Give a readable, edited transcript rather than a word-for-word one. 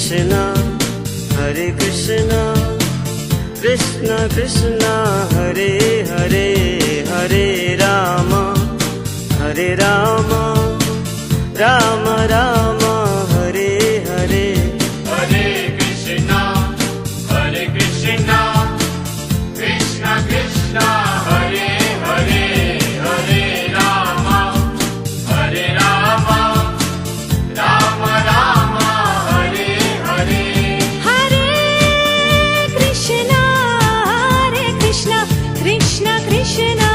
Krishna Hare Krishna Krishna Krishna Hare Hare Hare Ram Ram Ram Hare Hare. Hare Krishna Krishna Krishna Hare Hare Hare Ram Ram Ram Hare Hare. Hare Krishna Krishna Krishna